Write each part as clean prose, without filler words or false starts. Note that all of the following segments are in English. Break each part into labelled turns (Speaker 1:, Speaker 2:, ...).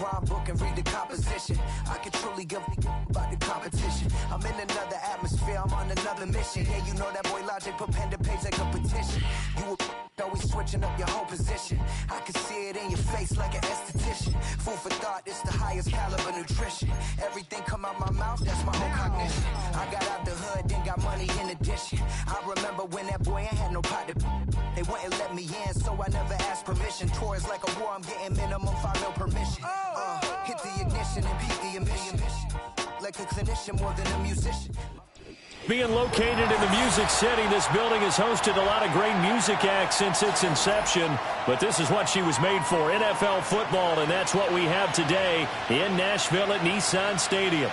Speaker 1: rhyme book and read the composition. I can truly give about the competition. I'm in another atmosphere, I'm on another mission. Yeah, you know that boy Logic put pen to page like a petition. You always switching up your whole position. I can see it in your face like an esthetician. Food for thought, it's the highest caliber nutrition. Everything come out my mouth, that's my own cognition. I got out the hood, then got money in addition. I remember when that boy ain't had no pot to. They wouldn't let me in, so I never asked permission. Tours like a war, I'm getting minimum 5 mil permission. Hit the ignition and beat the emission. Like a clinician more than a musician.
Speaker 2: Being located in the Music City, this building has hosted a lot of great music acts since its inception. But this is what she was made for, NFL football, and that's what we have today in Nashville at Nissan Stadium.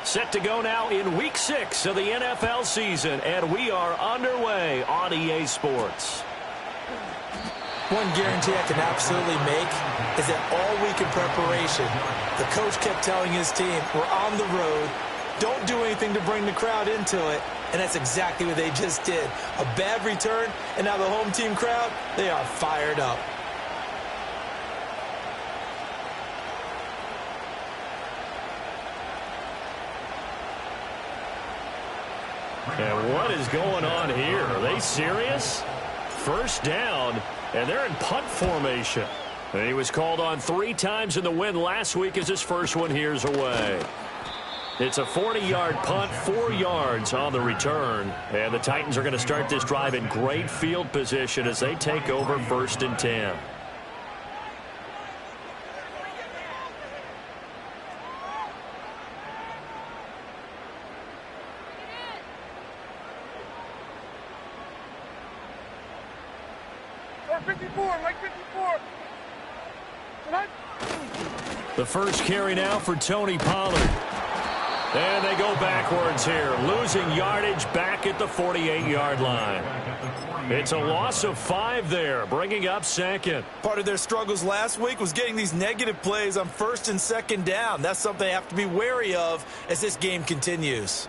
Speaker 2: Set to go now in Week 6 of the NFL season, and we are underway on EA Sports.
Speaker 3: One guarantee I can absolutely make is that all week in preparation, the coach kept telling his team, we're on the road, don't do anything to bring the crowd into it, and that's exactly what they just did. A bad return, and now the home team crowd, they are fired up.
Speaker 2: And what is going on here? Are they serious? First down, and they're in punt formation. And he was called on 3 times in the win last week as his first one here's away. It's a 40-yard punt, 4 yards on the return. And the Titans are going to start this drive in great field position as they take over 1st and 10. The first carry now for Tony Pollard. And they go backwards here, losing yardage back at the 48-yard line. It's a loss of 5 there, bringing up 2nd.
Speaker 3: Part of their struggles last week was getting these negative plays on 1st and 2nd down. That's something they have to be wary of as this game continues.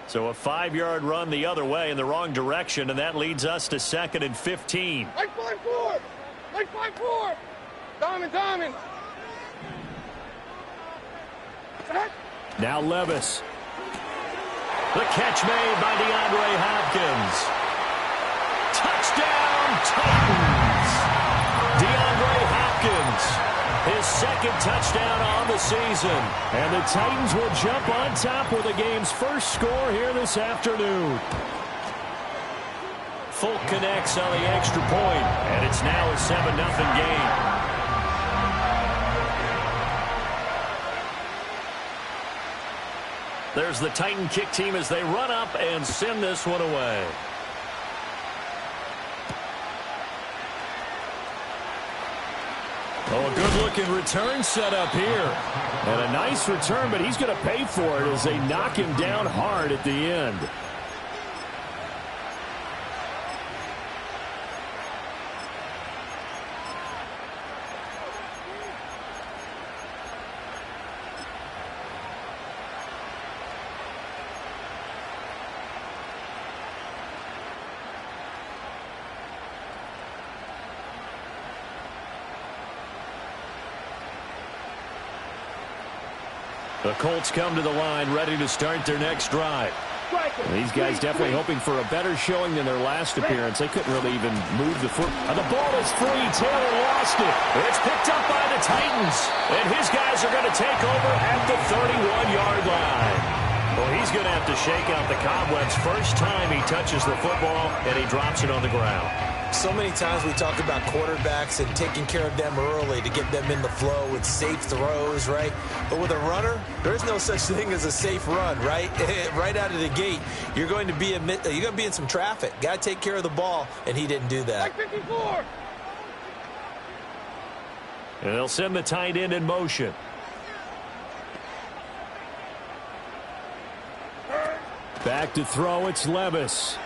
Speaker 2: So a 5-yard run the other way in the wrong direction, and that leads us to 2nd and 15.
Speaker 4: Like 5-4! Like 5-4! Diamond!
Speaker 2: Now Levis. The catch made by DeAndre Hopkins. Touchdown, Titans! DeAndre Hopkins, his 2nd touchdown on the season. And the Titans will jump on top with the game's first score here this afternoon. Folk connects on the extra point, and it's now a 7-0 game. There's the Titan kick team as they run up and send this one away. Oh, a good-looking return set up here. And a nice return, but he's going to pay for it as they knock him down hard at the end. The Colts come to the line ready to start their next drive. These guys definitely hoping for a better showing than their last appearance. They couldn't really even move the foot. And the ball is free. Taylor lost it. It's picked up by the Titans. And his guys are going to take over at the 31-yard line. Well, he's going to have to shake out the cobwebs first time he touches the football, and he drops it on the ground.
Speaker 3: So many times we talk about quarterbacks and taking care of them early to get them in the flow with safe throws, right? But with a runner, there's no such thing as a safe run, right? Right out of the gate, you're going to be in some traffic. Got to take care of the ball, and he didn't do that.
Speaker 4: 54.
Speaker 2: And they'll send the tight end in motion. Back to throw, it's Levis.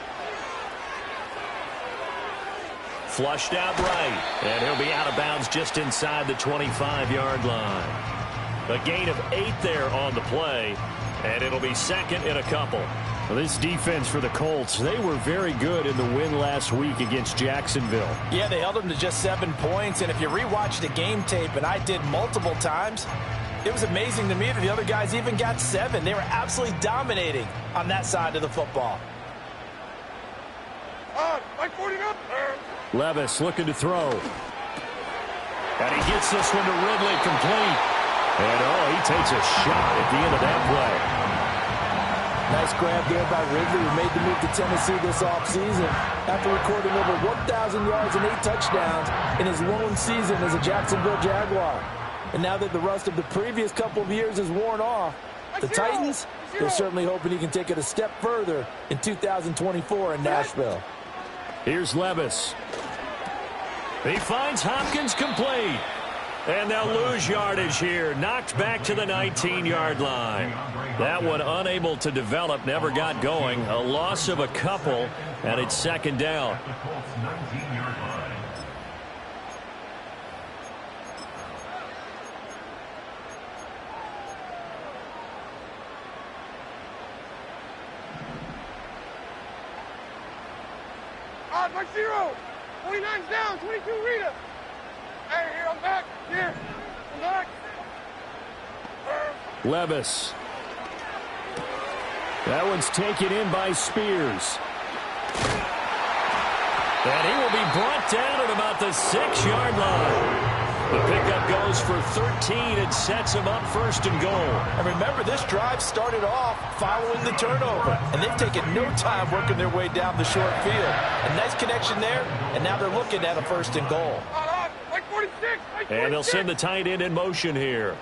Speaker 2: Flushed out right. And he'll be out of bounds just inside the 25-yard line. A gain of 8 there on the play. And it'll be second and a couple.
Speaker 5: Well, this defense for the Colts, they were very good in the win last week against Jacksonville.
Speaker 3: Yeah, they held them to just 7 points. And if you rewatch the game tape, and I did multiple times, it was amazing to me that the other guys even got 7. They were absolutely dominating on that side of the football.
Speaker 4: Like 49.
Speaker 5: Levis looking to throw.
Speaker 2: And he gets this one to Ridley complete. And, he takes a shot at the end of that play.
Speaker 3: Nice grab there by Ridley, who made the move to Tennessee this offseason after recording over 1,000 yards and 8 touchdowns in his lone season as a Jacksonville Jaguar. And now that the rust of the previous couple of years is worn off, the Titans, they're certainly hoping he can take it a step further in 2024 in Nashville.
Speaker 2: Here's Levis. He finds Hopkins complete. And they'll lose yardage here. Knocked back to the 19-yard line. That one unable to develop, never got going. A loss of a couple, and it's second down.
Speaker 4: Back 0. 49's down. 22 Rita. Hey, here, I'm back. Here. I'm back.
Speaker 5: Levis. That one's taken in by Spears.
Speaker 2: And he will be brought down at about the 6-yard line. The pickup goes for 13. It sets him up first and goal.
Speaker 3: And remember, this drive started off following the turnover. And they've taken no time working their way down the short field. A nice connection there, and now they're looking at a first and goal.
Speaker 4: Like 46. Like 46.
Speaker 2: And they'll send the tight end in motion here.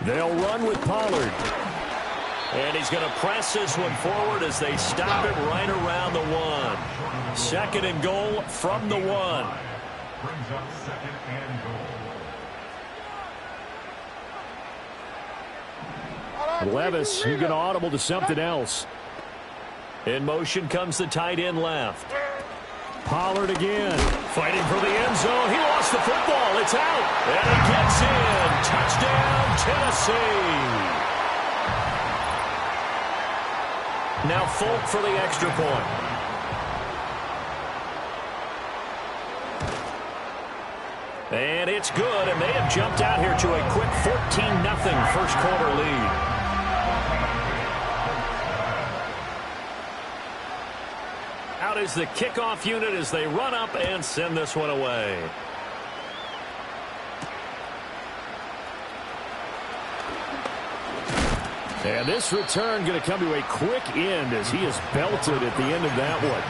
Speaker 5: They'll run with Pollard.
Speaker 2: And he's going to press this one forward as they stop it right around the 1. Second and goal from the 1.
Speaker 6: Brings up second and goal.
Speaker 5: Levis, you get audible to something else.
Speaker 2: In motion comes the tight end left.
Speaker 5: Pollard again.
Speaker 2: Fighting for the end zone. He lost the football. It's out. And he gets in. Touchdown, Tennessee. Now Folk for the extra point. And it's good, and they have jumped out here to a quick 14-0 first quarter lead. Out is the kickoff unit as they run up and send this one away.
Speaker 5: And this return going to come to a quick end as he is belted at the end of that one.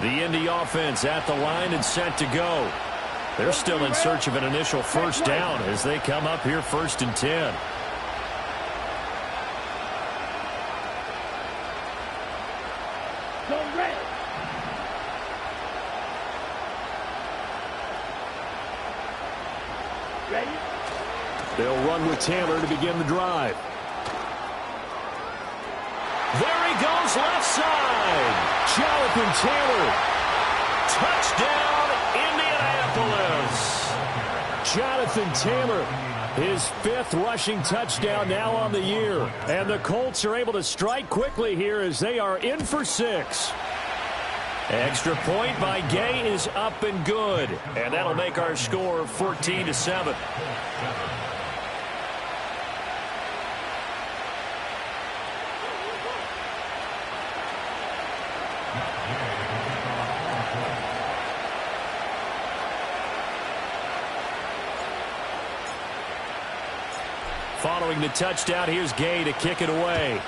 Speaker 5: The Indy offense at the line and set to go. They're still in search of an initial first down as they come up here first and 10. They'll run with Taylor to begin the drive.
Speaker 2: There he goes left side.
Speaker 5: Jonathan Taylor.
Speaker 2: Touchdown, Indianapolis.
Speaker 5: Jonathan Taylor, his 5th rushing touchdown now on the year. And the Colts are able to strike quickly here as they are in for 6.
Speaker 2: Extra point by Gay is up and good. And that'll make our score 14-7. Following the touchdown, here's Gay to kick it away.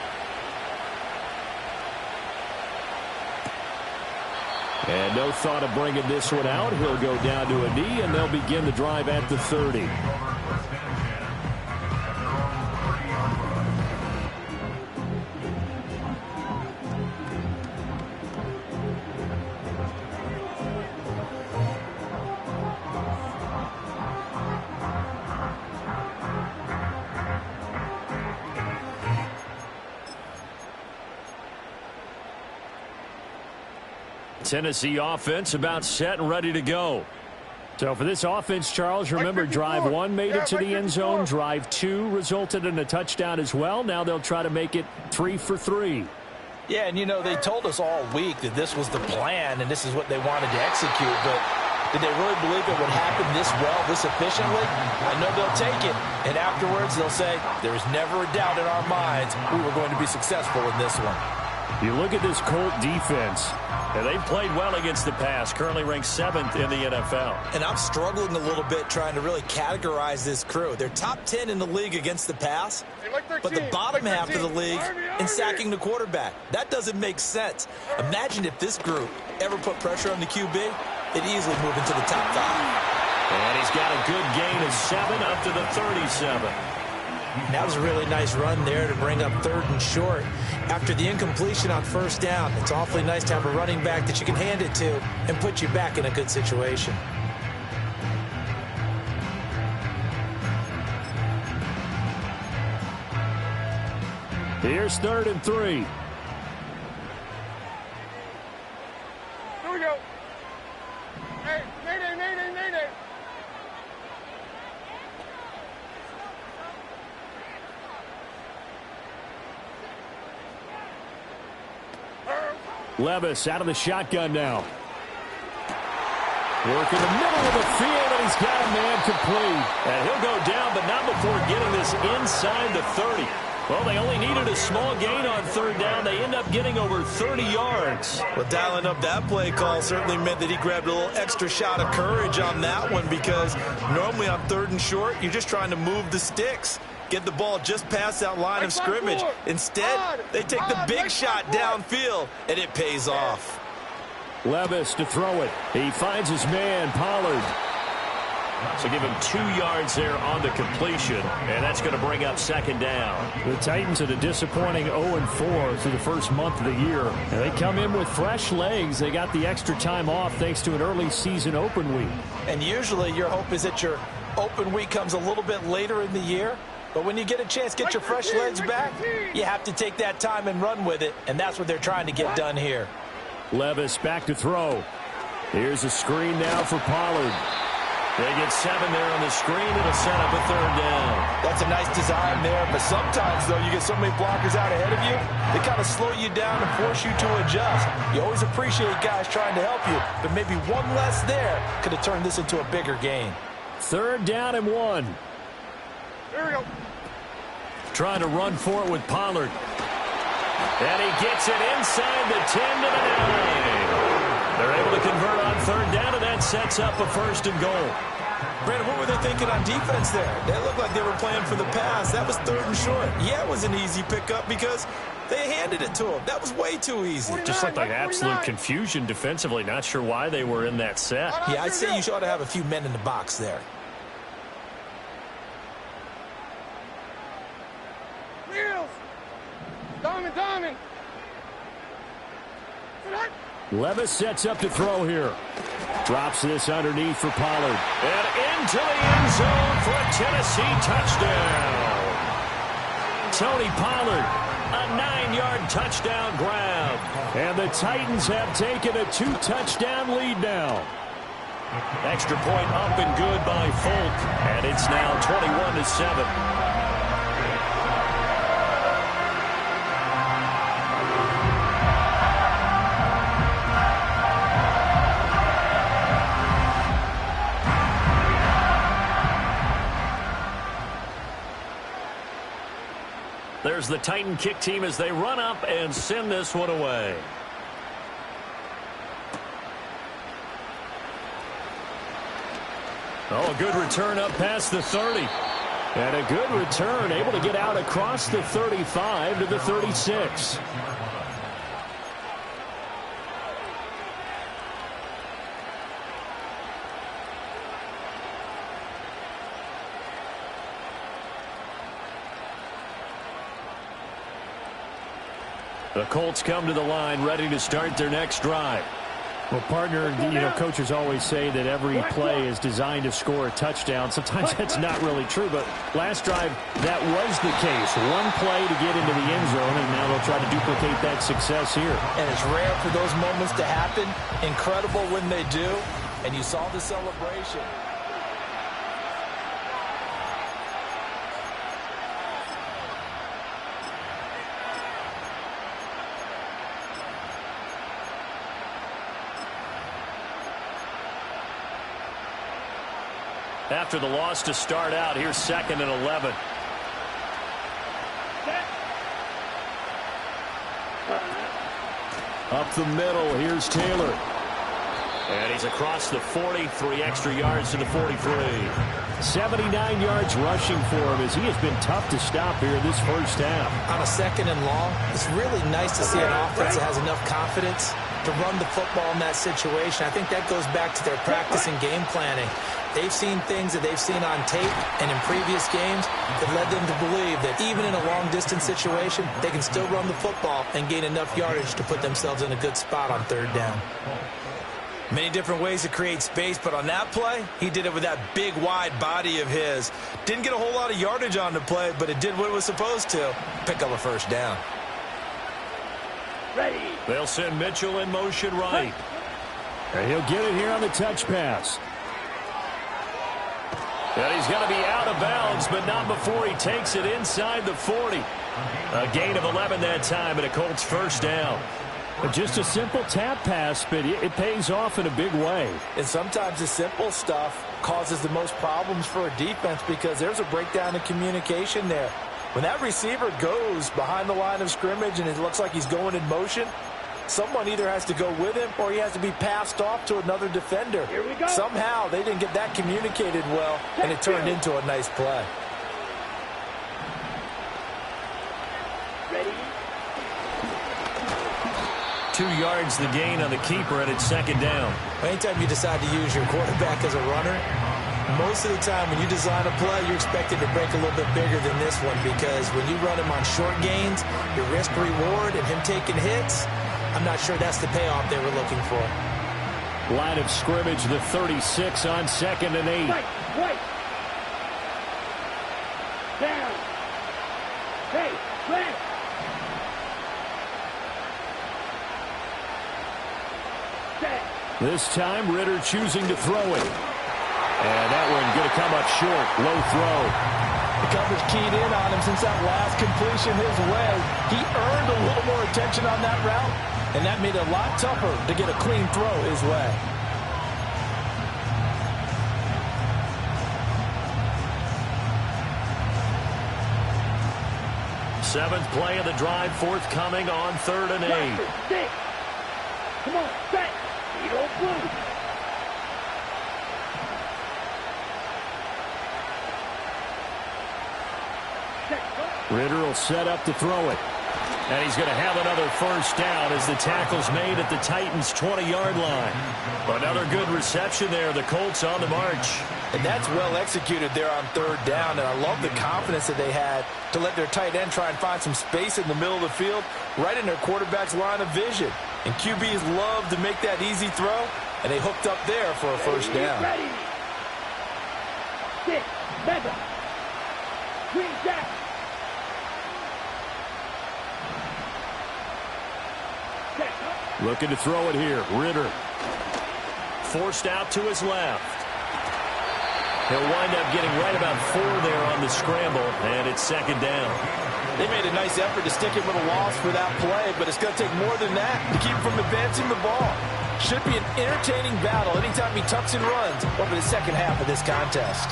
Speaker 5: And no thought of bringing this one out. He'll go down to a knee, and they'll begin the drive at the 30.
Speaker 2: Tennessee offense about set and ready to go.
Speaker 5: So for this offense, Charles, remember drive 1 made it to the end zone. Drive 2 resulted in a touchdown as well. Now they'll try to make it 3 for 3.
Speaker 3: Yeah, and, you know, they told us all week that this was the plan and this is what they wanted to execute. But did they really believe it would happen this well, this efficiently? I know they'll take it. And afterwards, they'll say, there's never a doubt in our minds we were going to be successful in this one.
Speaker 5: You look at this Colt defense.
Speaker 2: And they've played well against the pass, currently ranked 7th in the NFL.
Speaker 3: And I'm struggling a little bit trying to really categorize this crew. They're top 10 in the league against the pass, but the bottom half of the league in sacking the quarterback. That doesn't make sense. Imagine if this group ever put pressure on the QB, they'd easily move into the top 5.
Speaker 2: And he's got a good gain of 7 up to the 37.
Speaker 3: That was a really nice run there to bring up 3rd and short. After the incompletion on 1st down, it's awfully nice to have a running back that you can hand it to and put you back in a good situation.
Speaker 5: Here's 3rd and 3.
Speaker 4: Here we go. Hey, mayday, mayday, mayday.
Speaker 5: Levis out of the shotgun now. Work in the middle of the field, and he's got a man complete.
Speaker 2: And he'll go down, but not before getting this inside the 30. Well, they only needed a small gain on 3rd down. They end up getting over 30 yards.
Speaker 3: Well, dialing up that play call certainly meant that he grabbed a little extra shot of courage on that one, because normally on 3rd and short, you're just trying to move the sticks. Get the ball just past that line of scrimmage. Instead, they take the big shot downfield, and it pays off.
Speaker 5: Levis to throw it. He finds his man, Pollard.
Speaker 2: So give him 2 yards there on the completion, and that's going to bring up 2nd down.
Speaker 5: The Titans at a disappointing 0-4 through the first month of the year. And they come in with fresh legs. They got the extra time off thanks to an early season open week.
Speaker 3: And usually your hope is that your open week comes a little bit later in the year. But when you get a chance to get your fresh legs back, you have to take that time and run with it, and that's what they're trying to get done here.
Speaker 5: Levis back to throw. Here's a screen now for Pollard.
Speaker 2: They get 7 there on the screen. It'll set up a 3rd down.
Speaker 3: That's a nice design there, but sometimes, though, you get so many blockers out ahead of you, they kind of slow you down and force you to adjust. You always appreciate guys trying to help you, but maybe one less there could have turned this into a bigger gain.
Speaker 5: 3rd down and 1.
Speaker 4: Here we go.
Speaker 2: Trying to run for it with Pollard. And he gets it inside the 10 to the 9. They're able to convert on 3rd down, and that sets up a 1st and goal.
Speaker 3: Brandon, what were they thinking on defense there? They looked like they were playing for the pass. That was 3rd and short. Yeah, it was an easy pickup because they handed it to him. That was way too easy.
Speaker 2: Just looked like absolute confusion defensively. Not sure why they were in that set.
Speaker 3: Yeah, I'd say you ought to have a few men in the box there.
Speaker 4: Wheels. Diamond.
Speaker 5: Levis sets up to throw here. Drops this underneath for Pollard.
Speaker 2: And into the end zone for a Tennessee touchdown.
Speaker 5: Tony Pollard,
Speaker 2: a 9-yard touchdown grab.
Speaker 5: And the Titans have taken a 2-touchdown lead now.
Speaker 2: Extra point up and good by Folk. And it's now 21-7. There's the Titan kick team as they run up and send this one away.
Speaker 5: Oh, a good return up past the 30. And a good return, able to get out across the 35 to the 36. The Colts come to the line ready to start their next drive. Well, partner, coaches always say that every play is designed to score a touchdown. Sometimes that's not really true, but last drive, that was the case. One play to get into the end zone, and now they'll try to duplicate that success here.
Speaker 3: And it's rare for those moments to happen. Incredible when they do, and you saw the celebration.
Speaker 2: After the loss to start out, here's 2nd and 11.
Speaker 5: Up the middle, here's Taylor.
Speaker 2: And he's across the 40, 3 extra yards to the 43.
Speaker 5: 79 yards rushing for him as he has been tough to stop here this first half.
Speaker 3: On a 2nd and long, it's really nice to see an offense that has enough confidence to run the football in that situation. I think that goes back to their practice and game planning. They've seen things that they've seen on tape and in previous games that led them to believe that even in a long-distance situation, they can still run the football and gain enough yardage to put themselves in a good spot on 3rd down.
Speaker 7: Many different ways to create space, but on that play, he did it with that big, wide body of his. Didn't get a whole lot of yardage on the play, but it did what it was supposed to. Pick up a 1st down.
Speaker 2: Ready. They'll send Mitchell in motion right.
Speaker 5: And he'll get it here on the touch pass.
Speaker 2: And he's going to be out of bounds, but not before he takes it inside the 40. A gain of 11 that time, and a Colts 1st down.
Speaker 5: Just a simple tap pass, but it pays off in a big way.
Speaker 3: And sometimes the simple stuff causes the most problems for a defense because there's a breakdown in communication there. When that receiver goes behind the line of scrimmage and it looks like he's going in motion, someone either has to go with him or he has to be passed off to another defender.
Speaker 4: Here we go. Somehow
Speaker 3: they didn't get that communicated well, and it turned into a nice play.
Speaker 4: Ready.
Speaker 2: 2 yards the gain on the keeper, and it's 2nd down.
Speaker 3: Anytime you decide to use your quarterback as a runner, most of the time when you design a play, you're expected to break a little bit bigger than this one because when you run him on short gains, your risk-reward and him taking hits, I'm not sure that's the payoff they were looking for.
Speaker 5: Line of scrimmage, the 36 on 2nd and 8.
Speaker 4: Right. Down. Hey, left.
Speaker 5: This time, Ritter choosing to throw it. And that one going to come up short. Low throw.
Speaker 3: The coverage keyed in on him since that last completion his way. He earned a little more attention on that route, and that made it a lot tougher to get a clean throw his way.
Speaker 2: Seventh play of the drive, forthcoming on 3rd and 8.
Speaker 4: Come on, set. You don't move.
Speaker 5: Ritter will set up to throw it.
Speaker 2: And he's going to have another 1st down as the tackle's made at the Titans' 20-yard line. Another good reception there. The Colts on the march.
Speaker 3: And that's well executed there on 3rd down. And I love the confidence that they had to let their tight end try and find some space in the middle of the field, right in their quarterback's line of vision. And QBs love to make that easy throw, and they hooked up there for a 1st down.
Speaker 4: Ready. Sit. Mega. Green jack.
Speaker 5: Looking to throw it here. Ritter.
Speaker 2: Forced out to his left. He'll wind up getting right about 4 there on the scramble, and it's 2nd down.
Speaker 3: They made a nice effort to stick him with a loss for that play, but it's going to take more than that to keep him from advancing the ball. Should be an entertaining battle anytime he tucks and runs over the 2nd half of this contest.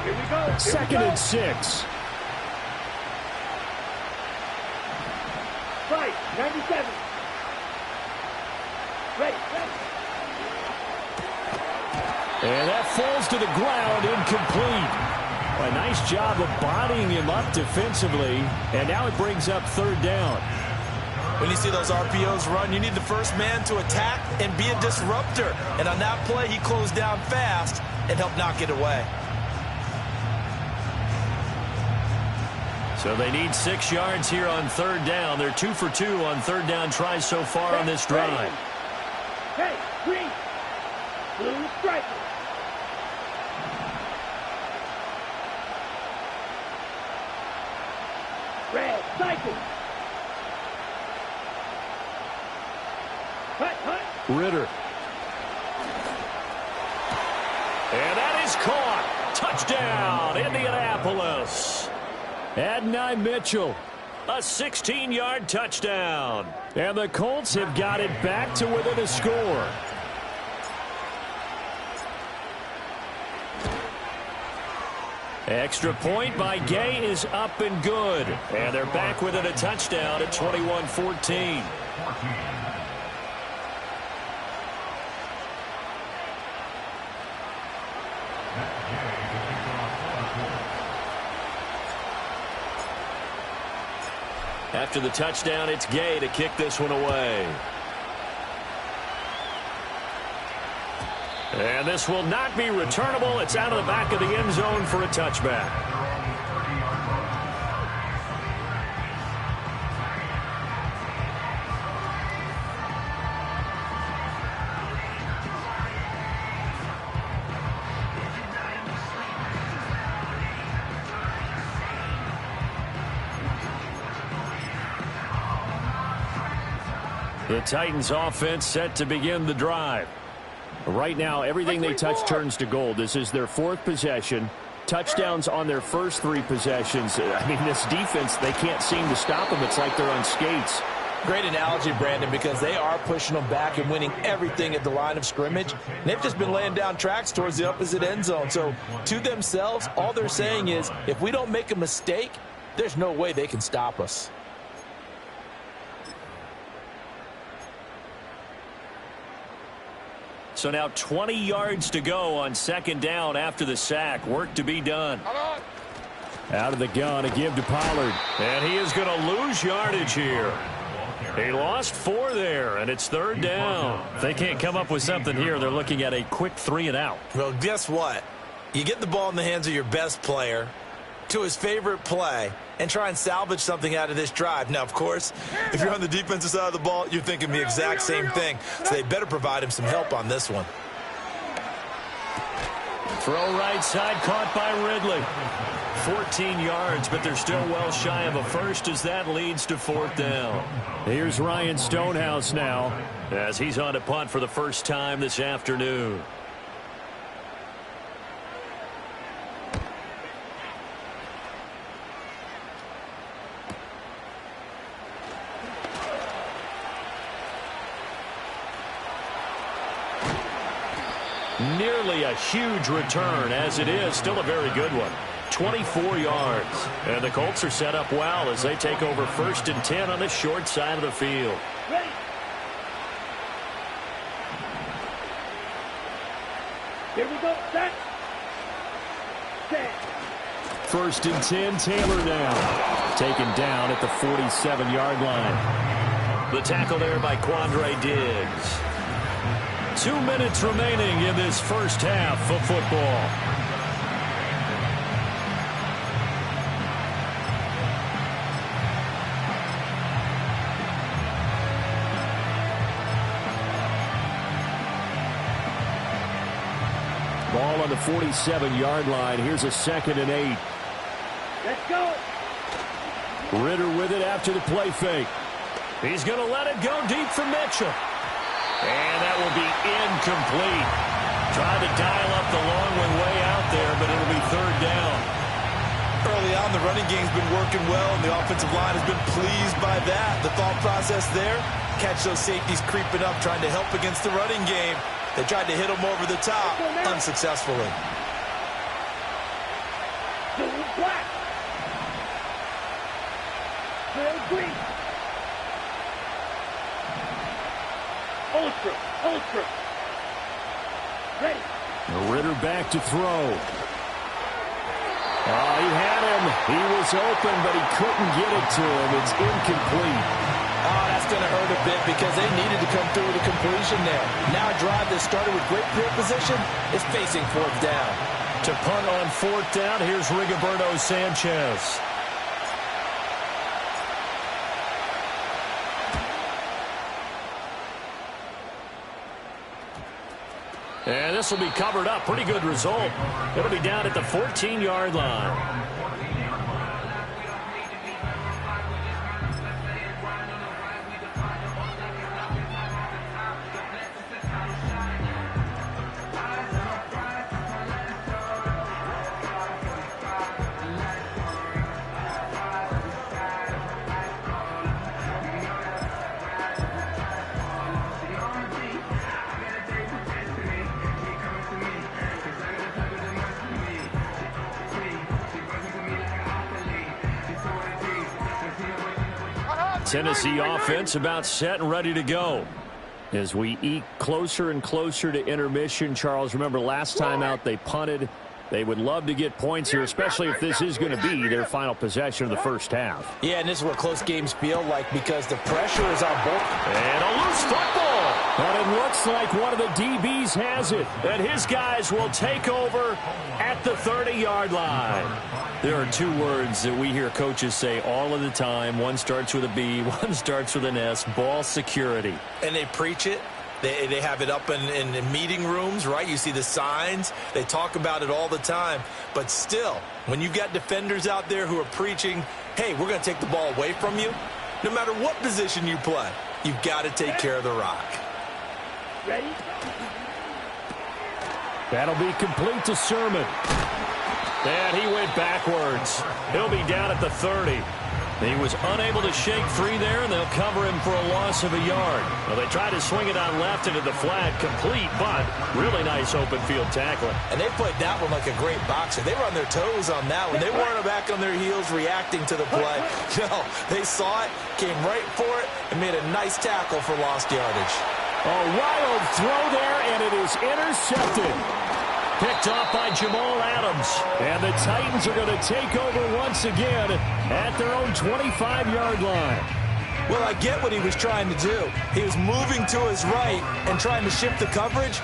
Speaker 4: Here we go.
Speaker 5: 2nd and 6.
Speaker 4: Right, 97. Ready.
Speaker 5: And that falls to the ground, incomplete. A nice job of bodying him up defensively, and now it brings up 3rd down.
Speaker 7: When you see those RPOs run, you need the first man to attack and be a disruptor. And on that play, he closed down fast and helped knock it away.
Speaker 2: So they need 6 yards here on third down. They're 2 for 2 on third down tries so far on this drive.
Speaker 4: Hey, green. Blue striker. Red cycle. Hut.
Speaker 2: Ritter. And that is caught. Touchdown, Indianapolis. Adonai Mitchell, a 16-yard touchdown. And the Colts have got it back to within a score. Extra point by Gay is up and good. And they're back within a touchdown at 21-14. After the touchdown, it's Gay to kick this one away. And this will not be returnable. It's out of the back of the end zone for a touchback. The Titans offense set to begin the drive. Right now, everything they touch turns to gold. This is their 4th possession. Touchdowns on their first 3 possessions. I mean, this defense, they can't seem to stop them. It's like they're on skates.
Speaker 7: Great analogy, Brandon, because they are pushing them back and winning everything at the line of scrimmage. And they've just been laying down tracks towards the opposite end zone. So, to themselves, all they're saying is, if we don't make a mistake, there's no way they can stop us.
Speaker 2: So now 20 yards to go on second down after the sack. Work to be done. Out of the gun, a give to Pollard. And he is going to lose yardage here. He lost 4 there, and it's third down. If they can't come up with something here, they're looking at a quick 3 and out.
Speaker 7: Well, guess what? You get the ball in the hands of your best player to his favorite play and try and salvage something out of this drive. Now, of course, if you're on the defensive side of the ball, you're thinking the exact same thing. So they better provide him some help on this one.
Speaker 2: Throw right side, caught by Ridley. 14 yards, but they're still well shy of a first as that leads to 4th down. Here's Ryan Stonehouse now as he's on to punt for the first time this afternoon. Nearly a huge return, as it is still a very good one. 24 yards. And the Colts are set up well as they take over 1st and 10 on the short side of the field.
Speaker 4: Ready. Here we go. Set.
Speaker 2: 1st and 10, Taylor now. Taken down at the 47-yard line. The tackle there by Quandre Diggs. 2 minutes remaining in this first half of football. Ball on the 47-yard line. Here's a 2nd and 8.
Speaker 4: Let's go.
Speaker 2: Ritter with it after the play fake. He's going to let it go deep for Mitchell. And that will be incomplete. Tried to dial up the long one way out there, but it'll be 3rd down.
Speaker 7: Early on, the running game's been working well, and the offensive line has been pleased by that. The thought process there, catch those safeties creeping up, trying to help against the running game. They tried to hit them over the top, unsuccessfully.
Speaker 4: Blue black. Blue green. Ultra. Ready.
Speaker 2: Ritter back to throw. He had him. He was open, but he couldn't get it to him. It's incomplete.
Speaker 7: That's going to hurt a bit because they needed to come through with a completion there. Now a drive that started with great field position is facing 4th down.
Speaker 2: To punt on 4th down, here's Rigoberto Sanchez. And this will be covered up. Pretty good result. It'll be down at the 14-yard line. Tennessee offense about set and ready to go. As we eke closer and closer to intermission, Charles, remember last time out they punted. They would love to get points here, especially if this is going to be their final possession of the first half.
Speaker 3: Yeah, and this is what close games feel like because the pressure is on both.
Speaker 2: And a loose football. But it looks like one of the DBs has it. And his guys will take over at the 30-yard line. There are two words that we hear coaches say all of the time. One starts with a B, one starts with an S, ball security.
Speaker 7: And they preach it. They have it up in meeting rooms, right? You see the signs. They talk about it all the time. But still, when you've got defenders out there who are preaching, hey, we're going to take the ball away from you, no matter what position you play, you've got to take care of the rock.
Speaker 4: Ready?
Speaker 2: That'll be complete to Sermon. And he went backwards. He'll be down at the 30. He was unable to shake free there, and they'll cover him for a loss of a yard. Well, they tried to swing it on left into the flat, complete, but really nice open field tackling.
Speaker 7: And they played that one like a great boxer. They were on their toes on that one. They weren't back on their heels reacting to the play. No, they saw it, came right for it, and made a nice tackle for lost yardage.
Speaker 2: A wild throw there, and it is intercepted. Picked off by Jamal Adams. And the Titans are going to take over once again at their own 25-yard line.
Speaker 3: Well, I get what he was trying to do. He was moving to his right and trying to shift the coverage,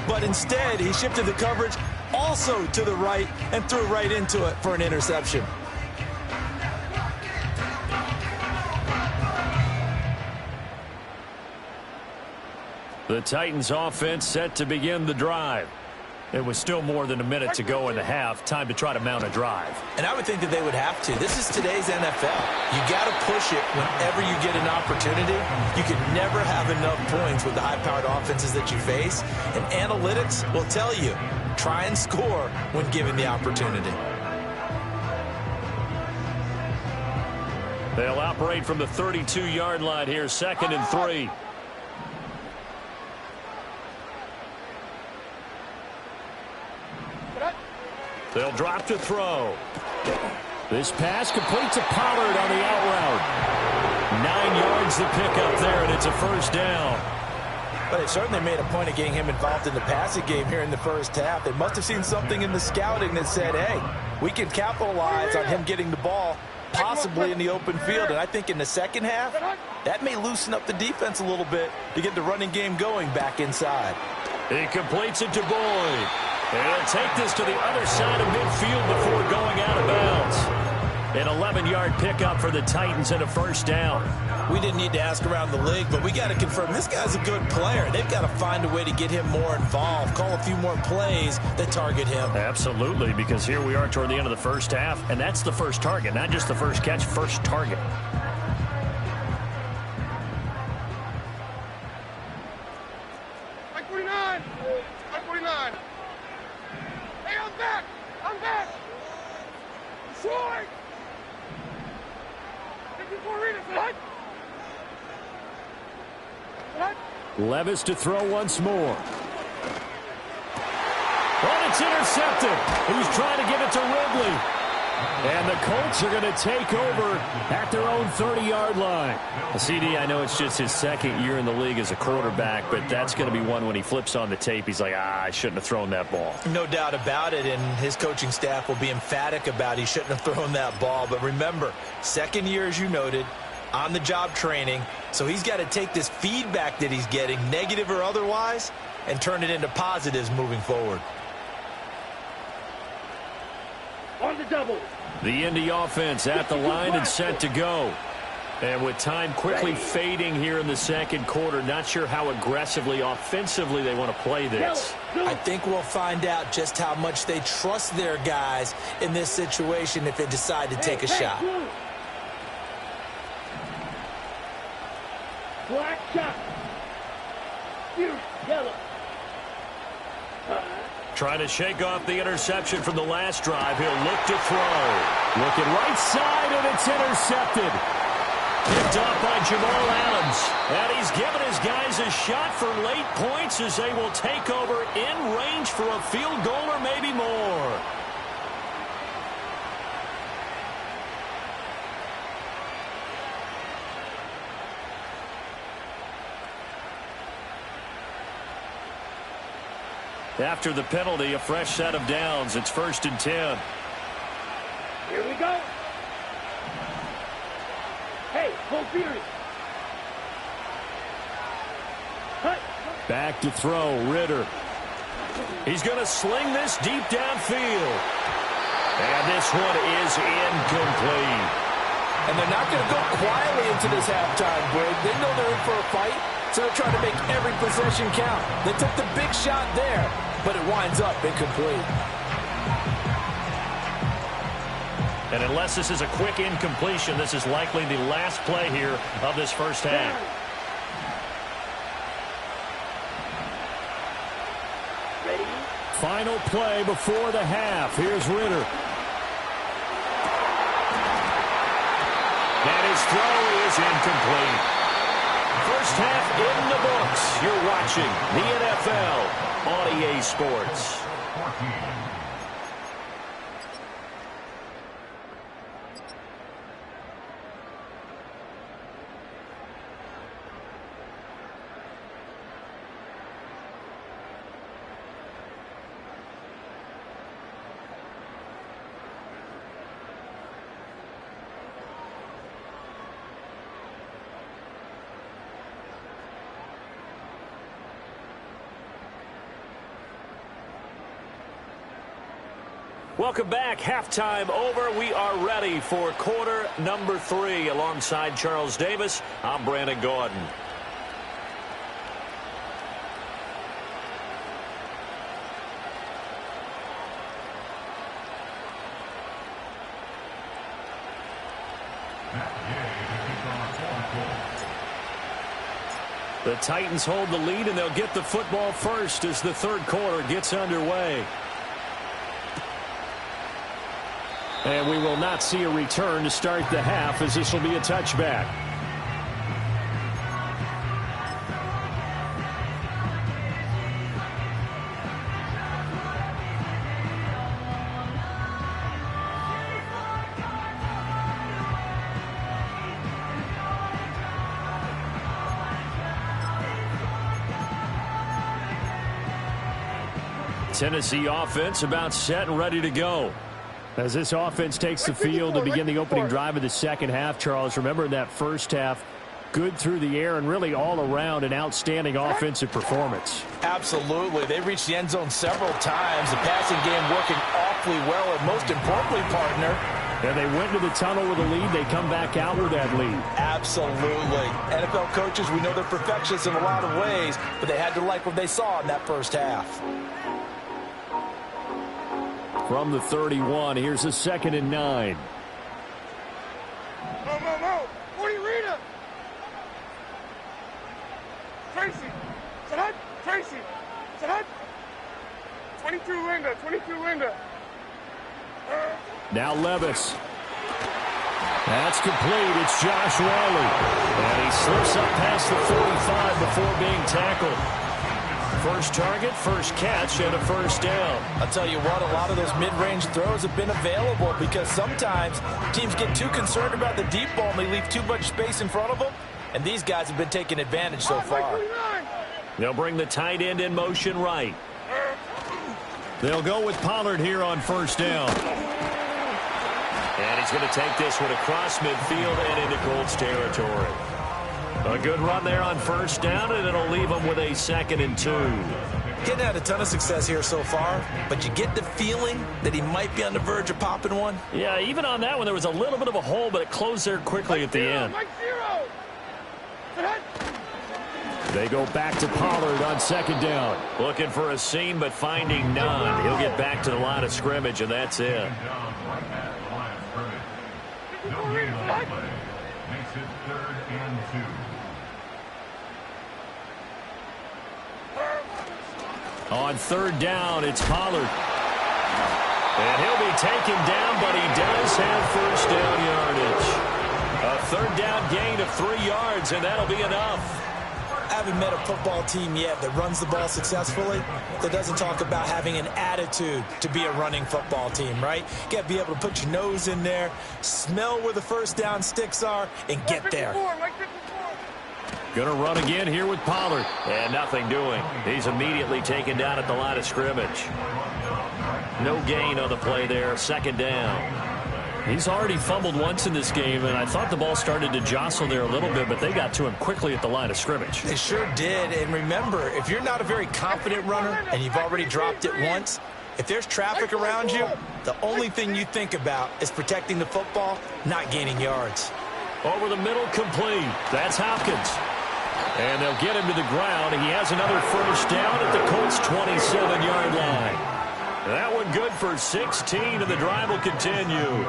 Speaker 3: but instead he shifted the coverage also to the right and threw right into it for an interception.
Speaker 2: The Titans offense set to begin the drive. It was still more than a minute to go in the half. Time to try to mount a drive.
Speaker 7: And I would think that they would have to. This is today's NFL. You got to push it whenever you get an opportunity. You can never have enough points with the high-powered offenses that you face. And analytics will tell you, try and score when given the opportunity.
Speaker 2: They'll operate from the 32-yard line here, 2nd and 3. They'll drop to throw. This pass complete to Pollard on the out route. 9 yards to pick up there, and it's a first down.
Speaker 3: But they certainly made a point of getting him involved in the passing game here in the first half. They must have seen something in the scouting that said, hey, we can capitalize on him getting the ball possibly in the open field. And I think in the second half, that may loosen up the defense a little bit to get the running game going back inside.
Speaker 2: He completes it to Boyd. And he'll take this to the other side of midfield before going out of bounds. An 11-yard pickup for the Titans and a first down.
Speaker 7: We didn't need to ask around the league, but we got to confirm this guy's a good player. They've got to find a way to get him more involved, call a few more plays that target him.
Speaker 2: Absolutely, because here we are toward the end of the first half, and that's the first target, not just the first catch, first target. Levis to throw once more. And it's intercepted. He's trying to give it to Ridley. And the Colts are going to take over at their own 30-yard line. CD, I know it's just his second year in the league as a quarterback, but that's going to be one when he flips on the tape. He's like, I shouldn't have thrown that ball.
Speaker 7: No doubt about it, and his coaching staff will be emphatic about he shouldn't have thrown that ball. But remember, second year, as you noted, on-the-job training, so he's got to take this feedback that he's getting, negative or otherwise, and turn it into positives moving forward.
Speaker 4: On the double.
Speaker 2: The Indy offense at the line and set to go. And with time quickly fading here in the second quarter, not sure how aggressively, offensively they want to play this.
Speaker 3: I think we'll find out just how much they trust their guys in this situation if they decide to take a shot.
Speaker 4: Black shot. Yellow.
Speaker 2: Trying to shake off the interception from the last drive. He'll look to throw. Looking right side, and it's intercepted. Picked up by Jamal Adams. And he's given his guys a shot for late points as they will take over in range for a field goal or maybe more. After the penalty, a fresh set of downs. It's 1st and 10.
Speaker 4: Here we go. Hey, hold Peters.
Speaker 2: Back to throw, Ritter. He's going to sling this deep downfield. And this one is incomplete.
Speaker 3: And they're not going to go quietly into this halftime break. They know they're in for a fight, so they're trying to make every possession count. They took the big shot there, but it winds up incomplete.
Speaker 2: And unless this is a quick incompletion, this is likely the last play here of this first half.
Speaker 4: Ready?
Speaker 2: Final play before the half. Here's Ritter. And his throw is incomplete. First half in the books. You're watching the NFL on EA Sports.
Speaker 6: 14.
Speaker 2: Welcome back. Halftime over. We are ready for quarter number 3. Alongside Charles Davis, I'm Brandon Gordon. The Titans hold the lead, and they'll get the football first as the third quarter gets underway. And we will not see a return to start the half, as this will be a touchback. Tennessee offense about set and ready to go. As this offense takes the field to begin the opening drive of the second half, Charles, remember in that first half, good through the air and really all around an outstanding offensive performance.
Speaker 3: Absolutely. They reached the end zone several times. The passing game working awfully well, and most importantly, partner,
Speaker 2: and they went to the tunnel with a lead. They come back out with that lead.
Speaker 3: Absolutely. NFL coaches, we know they're perfectionists in a lot of ways, but they had to like what they saw in that first half.
Speaker 2: From the 31, here's a 2nd and 9.
Speaker 4: Mo. 40 Rita. Tracy. Sadat. Tracy. Sadat. 22 Linda.
Speaker 2: Now Levis. That's complete. It's Josh Wally. And he slips up past the 45 before being tackled. First target, first catch, and a first down.
Speaker 3: I'll tell you what, a lot of those mid-range throws have been available because sometimes teams get too concerned about the deep ball and they leave too much space in front of them, and these guys have been taking advantage so far.
Speaker 2: They'll bring the tight end in motion right. They'll go with Pollard here on first down. And he's going to take this one across midfield and into Colts territory. A good run there on first down, and it'll leave them with a 2nd and 2.
Speaker 7: He hasn't had a ton of success here so far, but you get the feeling that he might be on the verge of popping one.
Speaker 2: Yeah, even on that one, there was a little bit of a hole, but it closed there quickly at the end. They go back to Pollard on second down. Looking for a seam, but finding none. He'll get back to the line of scrimmage, and that's it.
Speaker 6: Makes it 3rd and 2.
Speaker 2: On third down, it's Pollard. And he'll be taken down, but he does have first down yardage. A third down gain of 3 yards, and that'll be enough.
Speaker 3: I haven't met a football team yet that runs the ball successfully that doesn't talk about having an attitude to be a running football team, right? You got to be able to put your nose in there, smell where the first down sticks are, and get there.
Speaker 2: Gonna run again here with Pollard. And nothing doing. He's immediately taken down at the line of scrimmage. No gain on the play there. Second down. He's already fumbled once in this game, and I thought the ball started to jostle there a little bit, but they got to him quickly at the line of scrimmage.
Speaker 3: They sure did. And remember, if you're not a very confident runner and you've already dropped it once, if there's traffic around you, the only thing you think about is protecting the football, not gaining yards.
Speaker 2: Over the middle, complete. That's Hopkins. And they'll get him to the ground. He has another first down at the Colts' 27-yard line. That one good for 16, and the drive will continue.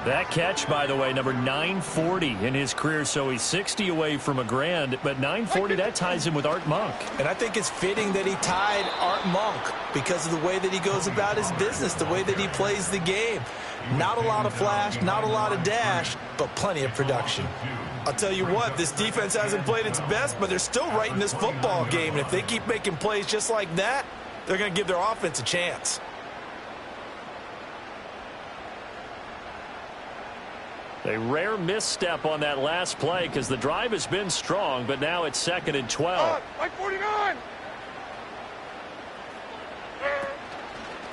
Speaker 2: That catch, by the way, number 940 in his career, so he's 60 away from a grand, but 940, that ties him with Art Monk.
Speaker 3: And I think it's fitting that he tied Art Monk because of the way that he goes about his business, the way that he plays the game. Not a lot of flash, not a lot of dash, but plenty of production.
Speaker 7: I'll tell you what, this defense hasn't played its best, but they're still right in this football game. And if they keep making plays just like that, they're going to give their offense a chance.
Speaker 2: A rare misstep on that last play because the drive has been strong, but now it's 2nd and 12.
Speaker 4: Like 49.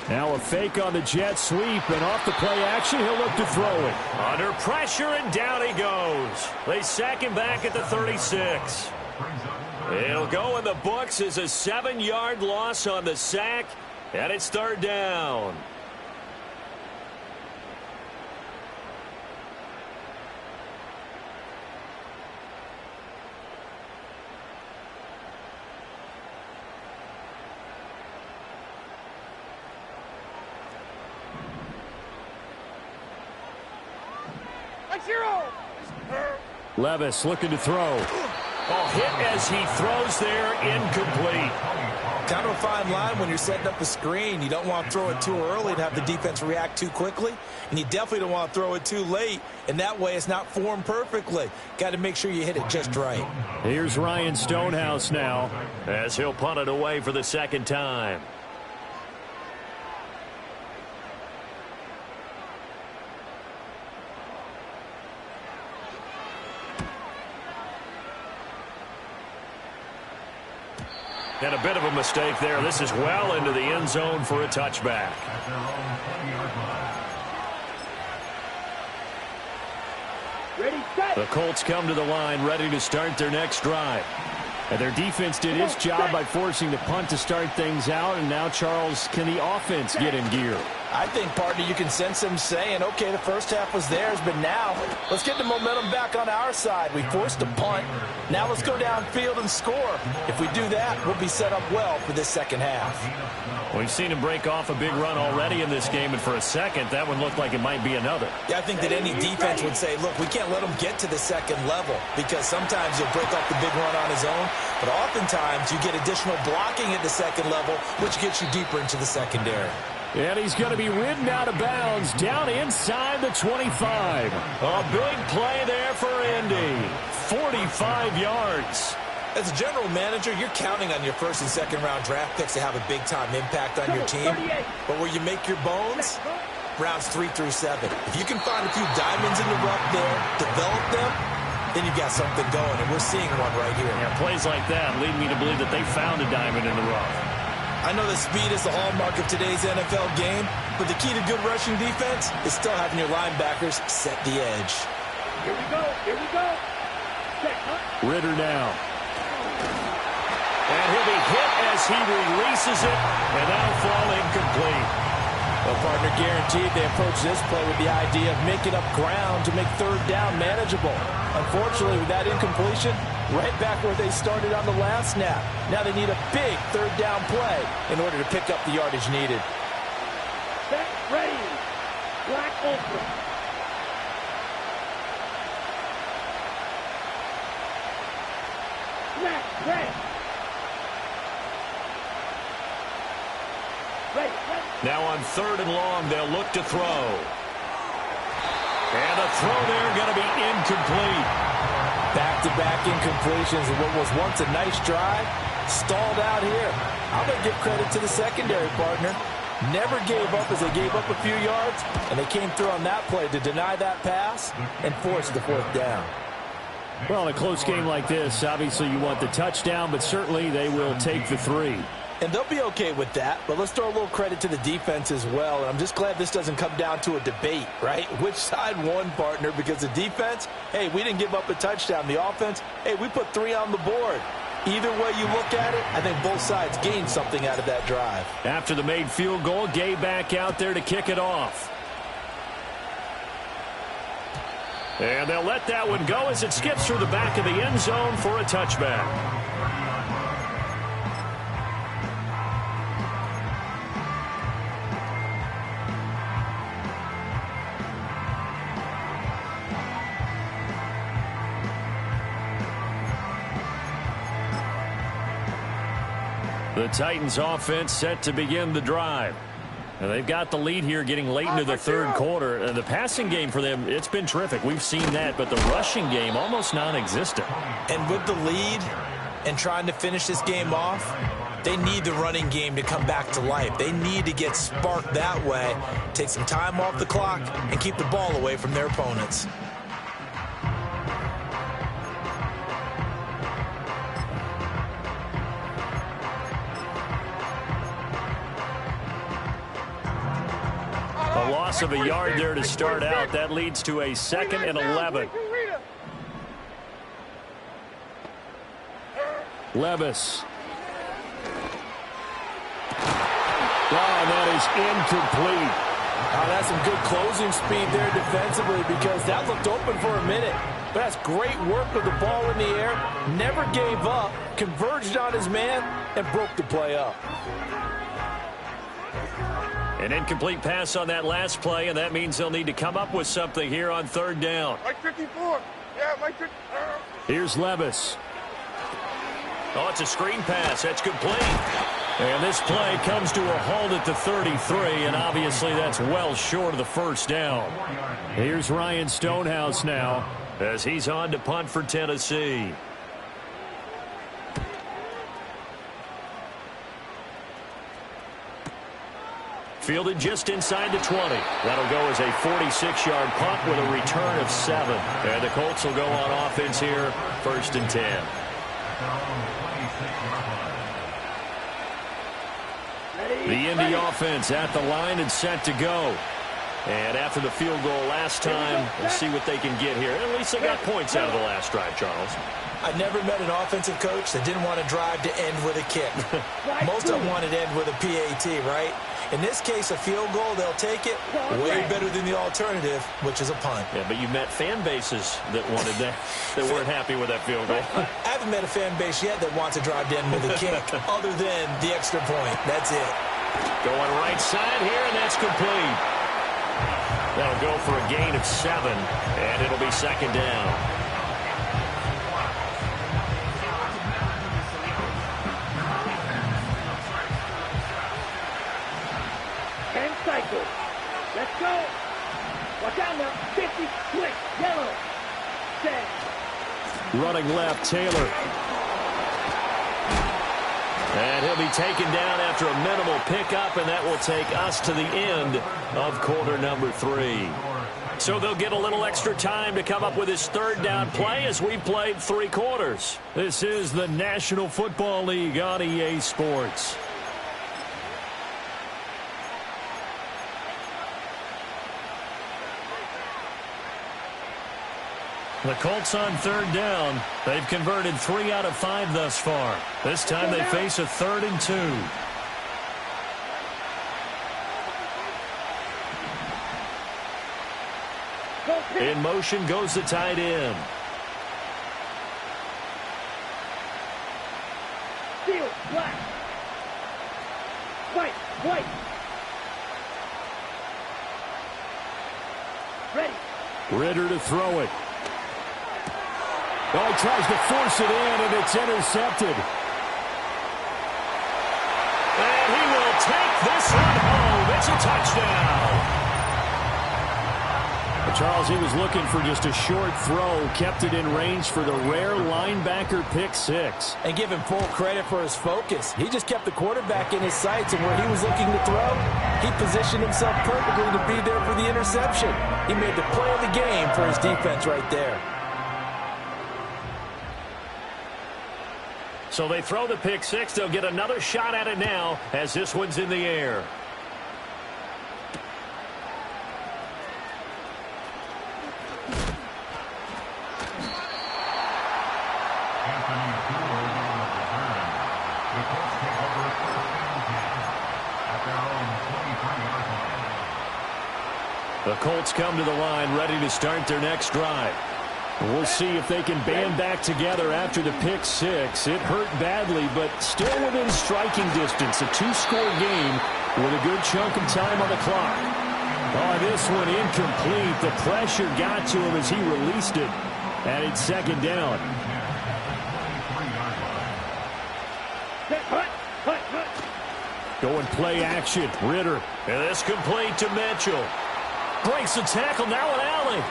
Speaker 5: Now a fake on the jet sweep, and off the play action, he'll look to throw it.
Speaker 2: Under pressure, and down he goes. They sack him back at the 36. It'll go in the books as a 7-yard loss on the sack, and it's 3rd down.
Speaker 5: Levis looking to throw.
Speaker 2: Oh, hit as he throws there, incomplete.
Speaker 3: Kind of a fine line when you're setting up a screen. You don't want to throw it too early and have the defense react too quickly. And you definitely don't want to throw it too late. And that way it's not formed perfectly. Got to make sure you hit it just right.
Speaker 5: Here's Ryan Stonehouse now,
Speaker 2: as he'll punt it away for the 2nd time. And a bit of a mistake there. This is well into the end zone for a touchback. The Colts come to the line ready to start their next drive. And their defense did its job by forcing the punt to start things out. And now, Charles, can the offense get in gear?
Speaker 3: I think, partner, you can sense them saying, okay, the first half was theirs, but now let's get the momentum back on our side. We forced a punt. Now let's go downfield and score. If we do that, we'll be set up well for this second half.
Speaker 2: We've seen him break off a big run already in this game, and for a second, that one looked like it might be another.
Speaker 3: Yeah, I think that any defense would say, look, we can't let him get to the second level because sometimes he'll break off the big run on his own, but oftentimes you get additional blocking at the second level, which gets you deeper into the secondary.
Speaker 5: And he's going to be ridden out of bounds down inside the 25.
Speaker 2: A big play there for Indy. 45 yards.
Speaker 3: As a general manager, you're counting on your first and second round draft picks to have a big-time impact on your team. But where you make your bones, rounds 3 through 7. If you can find a few diamonds in the rough there, develop them, then you've got something going, and we're seeing one right here.
Speaker 2: Yeah, plays like that lead me to believe that they found a diamond in the rough.
Speaker 3: I know that speed is the hallmark of today's NFL game, but the key to good rushing defense is still having your linebackers set the edge.
Speaker 4: Here we go.
Speaker 5: Ritter now.
Speaker 2: And he'll be hit as he releases it, and that'll fall incomplete.
Speaker 3: Well, partner, guaranteed they approach this play with the idea of making up ground to make third down manageable. Unfortunately, with that incompletion, right back where they started on the last snap. Now they need a big third down play in order to pick up the yardage needed.
Speaker 4: Set, ready. Black open. Snap, ready.
Speaker 2: Now on 3rd and long, they'll look to throw. And the throw there going to be incomplete.
Speaker 3: Back-to-back incompletions of what was once a nice drive, stalled out here. I'm going to give credit to the secondary, partner. Never gave up as they gave up a few yards, and they came through on that play to deny that pass and force the 4th down.
Speaker 5: Well, in a close game like this, obviously you want the touchdown, but certainly they will take the 3.
Speaker 3: And they'll be okay with that, but let's throw a little credit to the defense as well. And I'm just glad this doesn't come down to a debate, right? Which side won, partner? Because the defense, hey, we didn't give up a touchdown. The offense, hey, we put 3 on the board. Either way you look at it, I think both sides gained something out of that drive.
Speaker 2: After the made field goal, Gay back out there to kick it off. And they'll let that one go as it skips through the back of the end zone for a touchback. The Titans offense set to begin the drive. And they've got the lead here getting late into the 3rd quarter. And the passing game for them, it's been terrific. We've seen that, but the rushing game almost non-existent.
Speaker 3: And with the lead and trying to finish this game off, they need the running game to come back to life. They need to get sparked that way, take some time off the clock, and keep the ball away from their opponents.
Speaker 2: A loss of a yard there to start out. That leads to a 2nd and 11. Levis. Oh, that is incomplete.
Speaker 3: Oh, that's some good closing speed there defensively because that looked open for a minute. But that's great work with the ball in the air. Never gave up, converged on his man, and broke the play up.
Speaker 2: An incomplete pass on that last play, and that means they'll need to come up with something here on 3rd down.
Speaker 4: Mike 54. Yeah, Mike 54.
Speaker 2: Here's Levis. Oh, it's a screen pass. That's complete. And this play comes to a halt at the 33, and obviously that's well short of the 1st down. Here's Ryan Stonehouse now as he's on to punt for Tennessee. Fielded just inside the 20. That'll go as a 46-yard punt with a return of 7. And the Colts will go on offense here, 1st and 10. The Indy offense at the line and set to go. And after the field goal last time, we'll see what they can get here. At least they got points out of the last drive, Charles.
Speaker 3: I never met an offensive coach that didn't want to drive to end with a kick. Most of them wanted to end with a PAT, right? In this case, a field goal, they'll take it way better than the alternative, which is a punt.
Speaker 2: Yeah, but you met fan bases that wanted that, that weren't happy with that field goal.
Speaker 3: I haven't met a fan base yet that wants to drive to end with a kick, other than the extra point. That's it.
Speaker 2: Going right side here, and that's complete. That'll go for a gain of 7, and it'll be 2nd down.
Speaker 4: Let's go. Watch out now. 50, quick, yellow. Set.
Speaker 2: Running left, Taylor. And he'll be taken down after a minimal pickup, and that will take us to the end of quarter number 3. So they'll get a little extra time to come up with his 3rd down play as we played 3 quarters. This is the National Football League on EA Sports. The Colts on third down. They've converted 3 out of 5 thus far. This time they face a 3rd and 2. In motion goes the tight end.
Speaker 4: Steal, black. White. Ready.
Speaker 2: Ritter to throw it. Oh, he tries to force it in, and it's intercepted. And he will take this one home. It's a touchdown. Charles, he was looking for just a short throw, kept it in range for the rare linebacker pick 6.
Speaker 3: And give him full credit for his focus. He just kept the quarterback in his sights, and where he was looking to throw, he positioned himself perfectly to be there for the interception. He made the play of the game for his defense right there.
Speaker 2: So they throw the pick 6. They'll get another shot at it now as this one's in the air. The Colts come to the line ready to start their next drive. We'll see if they can band back together after the pick 6. It hurt badly, but still within striking distance. A 2-score game with a good chunk of time on the clock. Oh, this one incomplete. The pressure got to him as he released it. And it's 2nd down. Going play action. Ritter. And this complete to Mitchell. Breaks the tackle. Now an alley.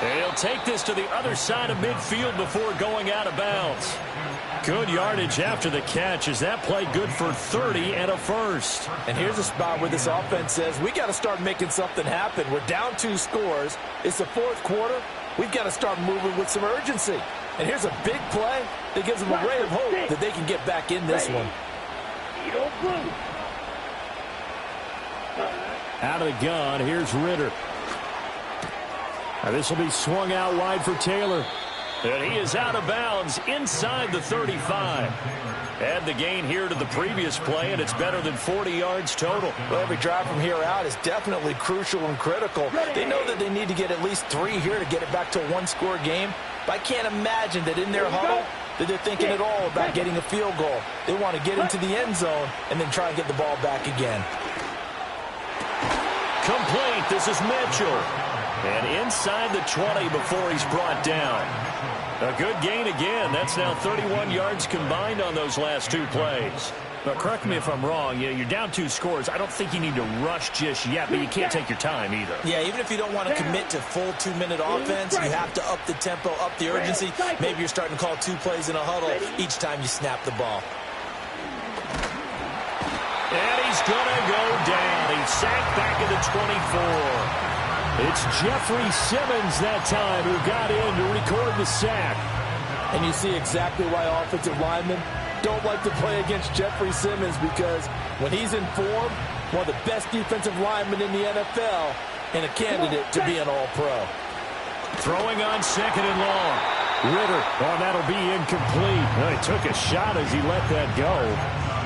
Speaker 2: And he'll take this to the other side of midfield before going out of bounds. Good yardage after the catch. Is that play good for 30 and a first?
Speaker 3: And here's a spot where this offense says, we got to start making something happen. We're down 2 scores. It's the 4th quarter. We've got to start moving with some urgency. And here's a big play that gives them a ray of hope that they can get back in this one.
Speaker 2: Out of the gun, here's Ritter. Now this will be swung out wide for Taylor. And he is out of bounds inside the 35. Add the gain here to the previous play, and it's better than 40 yards total.
Speaker 3: Well, every drive from here out is definitely crucial and critical. They know that they need to get at least 3 here to get it back to a 1-score game. But I can't imagine that in their huddle that they're thinking at all about getting a field goal. They want to get into the end zone and then try and get the ball back again.
Speaker 2: Complete. This is Mitchell. And inside the 20 before he's brought down. A good gain again. That's now 31 yards combined on those last 2 plays. But correct me if I'm wrong. You're down 2 scores. I don't think you need to rush just yet, but you can't take your time either.
Speaker 3: Yeah, even if you don't want to commit to full 2-minute offense, you have to up the tempo, up the urgency. Maybe you're starting to call 2 plays in a huddle each time you snap the ball.
Speaker 2: And he's going to go down. He's sacked back at the 24. It's Jeffrey Simmons that time who got in to record the sack.
Speaker 3: And you see exactly why offensive linemen don't like to play against Jeffrey Simmons, because when he's in form, one of the best defensive linemen in the NFL and a candidate to be an All-Pro.
Speaker 2: Throwing on 2nd and long. Ritter, oh, that'll be incomplete. Well, he took a shot as he let that go.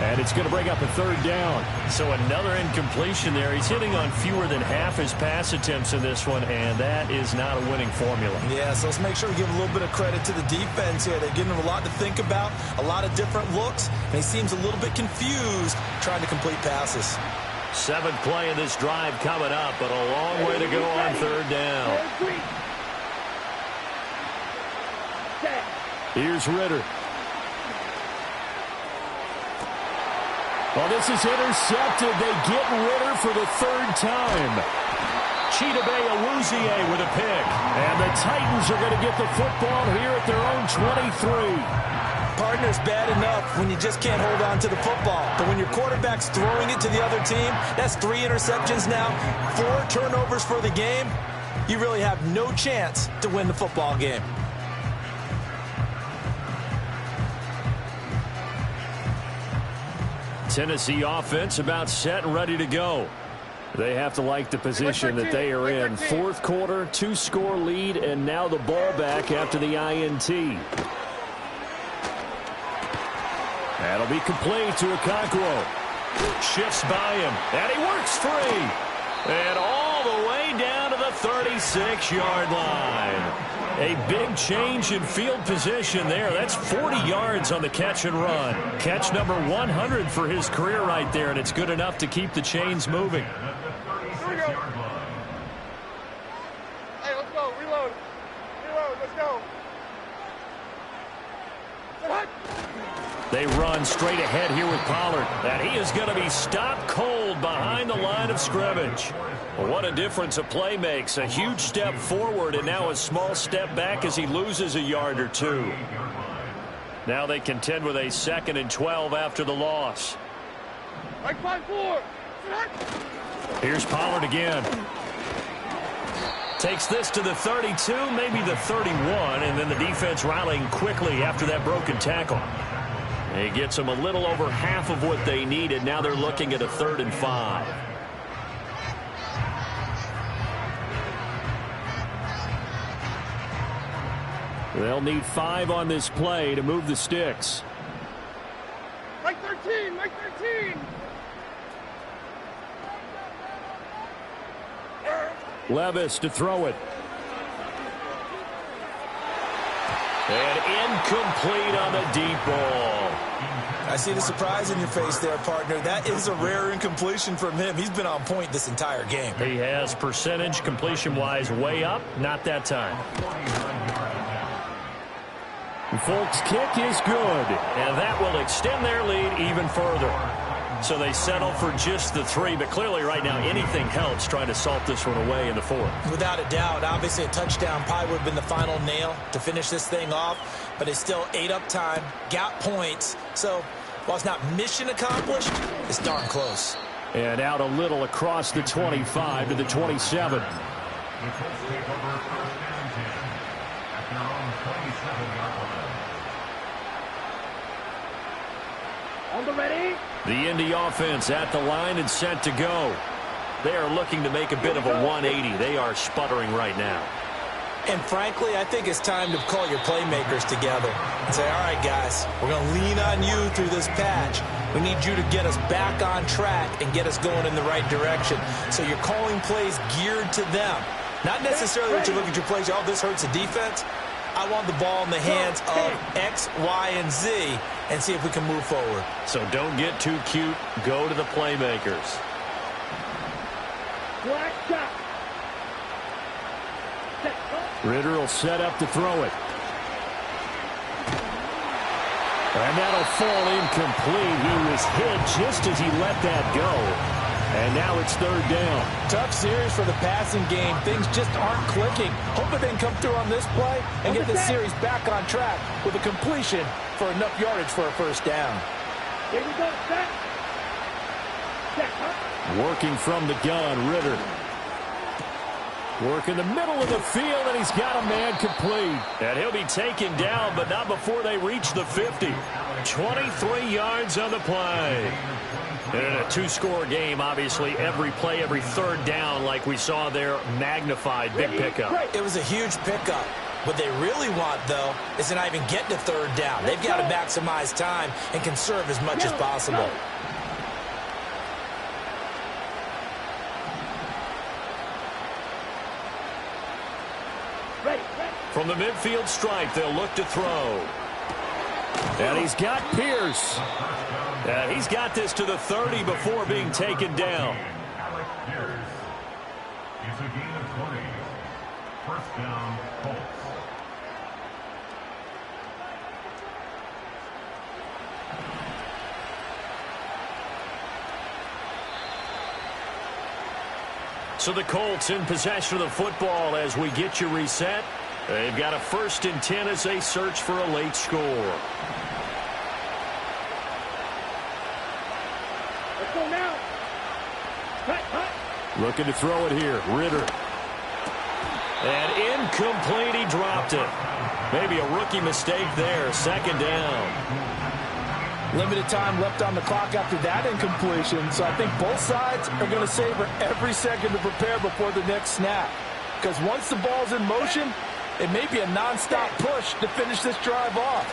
Speaker 2: And it's going to bring up a 3rd down. So another incompletion there. He's hitting on fewer than half his pass attempts in this one, and that is not a winning formula.
Speaker 3: Yeah, so let's make sure we give a little bit of credit to the defense here. They're giving him a lot to think about, a lot of different looks, and he seems a little bit confused trying to complete passes.
Speaker 2: 7th play of this drive coming up, but a long way to go on 3rd down. Here's Ritter. Well, this is intercepted. They get Ritter for the 3rd time. Chidobe Awuzie with a pick. And the Titans are going to get the football here at their own 23.
Speaker 3: Partner's bad enough when you just can't hold on to the football. But when your quarterback's throwing it to the other team, that's 3 interceptions now, 4 turnovers for the game. You really have no chance to win the football game.
Speaker 2: Tennessee offense about set and ready to go. They have to like the position that they are in. Fourth quarter, 2-score lead, and now the ball back after the INT. That'll be complete to Okonkwo. Shifts by him, and he works free. And all the way down to the 36-yard line. A big change in field position there. That's 40 yards on the catch and run. Catch number 100 for his career right there, and it's good enough to keep the chains moving.
Speaker 4: Here we go. Hey, let's go. Reload. Reload. Let's go. What?
Speaker 2: They run straight ahead here with Pollard. And he is going to be stopped cold behind the line of scrimmage. What a difference a play makes. A huge step forward and now a small step back as he loses a yard or two. Now they contend with a 2nd and 12 after the loss.
Speaker 4: Like 5-4.
Speaker 2: Here's Pollard again. Takes this to the 32, maybe the 31, and then the defense rallying quickly after that broken tackle. He gets them a little over half of what they needed. Now they're looking at a 3rd and 5. They'll need 5 on this play to move the sticks.
Speaker 4: Mike 13, Mike 13.
Speaker 2: Levis to throw it. And incomplete on the deep ball.
Speaker 3: I see the surprise in your face there, partner. That is a rare incompletion from him. He's been on point this entire game.
Speaker 2: He has percentage completion-wise way up. Not that time. Folks' kick is good, and that will extend their lead even further. So they settle for just the 3, but clearly right now anything helps trying to salt this one away in the 4th.
Speaker 3: Without a doubt, obviously a touchdown probably would have been the final nail to finish this thing off, but it's still ate up time, got points. So while it's not mission accomplished, it's darn close.
Speaker 2: And out a little across the 25 to the 27.
Speaker 6: The Colts take over 1st and 10 at their own 27-yard line.
Speaker 4: On the ready.
Speaker 2: The Indy offense at the line and set to go. They are looking to make a bit of a 180. They are sputtering right now.
Speaker 3: And frankly, I think it's time to call your playmakers together and say, all right, guys, we're going to lean on you through this patch. We need you to get us back on track and get us going in the right direction. So you're calling plays geared to them. Not necessarily that you look at your plays, oh, this hurts the defense. I want the ball in the hands of X, Y, and Z and see if we can move forward.
Speaker 2: So don't get too cute. Go to the playmakers. Ritter will set up to throw it. And that'll fall incomplete. He was hit just as he let that go. And now it's 3rd down.
Speaker 3: Tough series for the passing game. Things just aren't clicking. Hoping they can come through on this play and get the series back on track with a completion for enough yardage for a 1st down.
Speaker 4: Here we go, set.
Speaker 2: Working from the gun, Ritter. Work in the middle of the field, and he's got a man complete. And he'll be taken down, but not before they reach the 50. 23 yards on the play. And in a 2-score game, obviously, every play, every 3rd down, like we saw there, magnified. Big pickup.
Speaker 3: It was a huge pickup. What they really want, though, is to not even get to 3rd down. They've got to maximize time and conserve as much as possible.
Speaker 2: From the midfield stripe, they'll look to throw. And he's got Pierce. And he's got this to the 30 before being taken down.
Speaker 6: Alex Pierce. It's a gain of 20. 1st down, Colts.
Speaker 2: So the Colts in possession of the football as we get you reset. They've got a 1st and 10 as they search for a late score.
Speaker 4: Let's go now. Cut.
Speaker 2: Looking to throw it here. Ritter. And incomplete. He dropped it. Maybe a rookie mistake there. 2nd down.
Speaker 3: Limited time left on the clock after that incompletion, so I think both sides are going to savor every second to prepare before the next snap. Because once the ball's in motion, it may be a nonstop push to finish this drive off.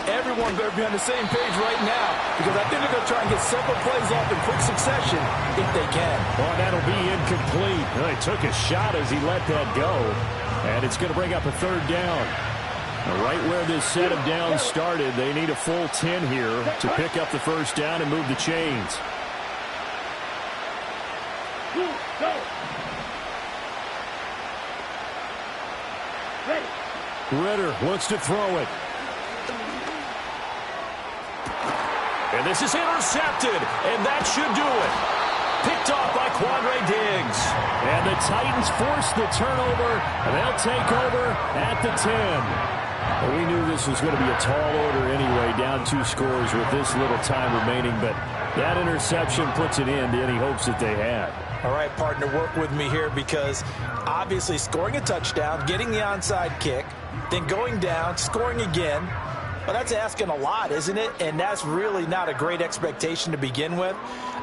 Speaker 3: Everyone better be on the same page right now, because I think they're going to try and get several plays off in quick succession if they can.
Speaker 5: Well, that'll be incomplete. Well, he took a shot as he let that go, and it's going to bring up a third down. Right where this set of downs started, they need a full 10 here to pick up the first down and move the chains. Ritter looks to throw it. And this is intercepted, and that should do it. Picked off by Quandre Diggs. And the Titans force the turnover, and they'll take over at the 10. Well, we knew this was going to be a tall order anyway, down 2 scores with this little time remaining, but that interception puts an end to any hopes that they had.
Speaker 3: All right, partner, work with me here, because obviously scoring a touchdown, getting the onside kick, then going down, scoring again, well, that's asking a lot, isn't it? And that's really not a great expectation to begin with.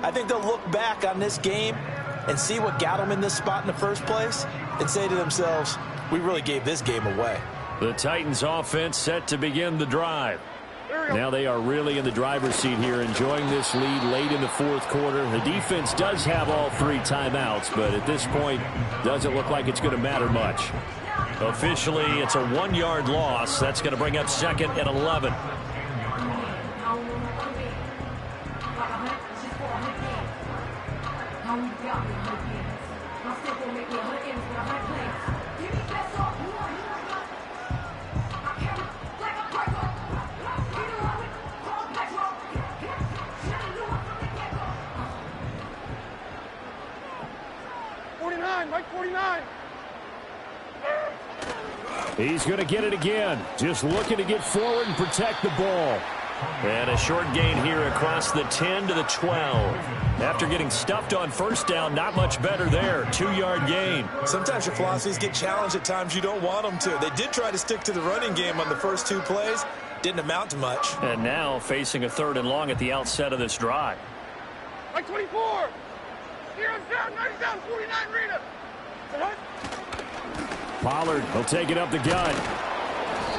Speaker 3: I think they'll look back on this game and see what got them in this spot in the first place and say to themselves, we really gave this game away.
Speaker 5: The Titans offense set to begin the drive. Now they are really in the driver's seat here, enjoying this lead late in the fourth quarter. The defense does have all 3 timeouts, but at this point, doesn't look like it's going to matter much. Officially, it's a 1-yard loss. That's going to bring up second and 11.
Speaker 4: Mike 49.
Speaker 5: He's going to get it again. Just looking to get forward and protect the ball. And a short gain here across the 10 to the 12. After getting stuffed on first down, not much better there. 2-yard gain.
Speaker 7: Sometimes your philosophies get challenged at times you don't want them to. They did try to stick to the running game on the first 2 plays. Didn't amount to much.
Speaker 5: And now facing a 3rd and long at the outset of this drive.
Speaker 4: Mike 24. Zero's down, 90's down, 49 Rita.
Speaker 5: Pollard will take it up the gut.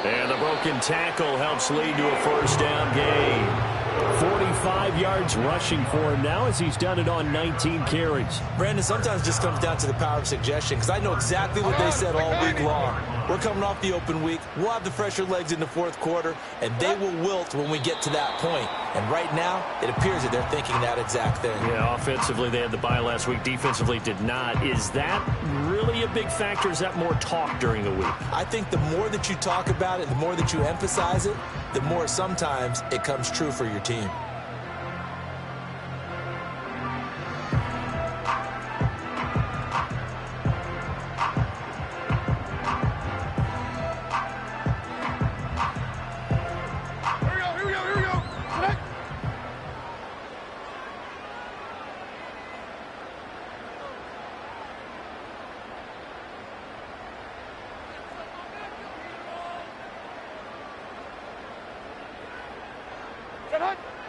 Speaker 5: And the broken tackle helps lead to a first down gain. 45 yards rushing for him now as he's done it on 19 carries.
Speaker 3: Brandon, sometimes it just comes down to the power of suggestion, because I know exactly what they said all week long. We're coming off the open week. We'll have the fresher legs in the fourth quarter, and they will wilt when we get to that point. And right now, it appears that they're thinking that exact thing.
Speaker 5: Yeah, offensively, they had the bye last week. Defensively, did not. Is that really a big factor? Is that more talk during the week?
Speaker 3: I think the more that you talk about it, the more that you emphasize it, the more sometimes it comes true for your team.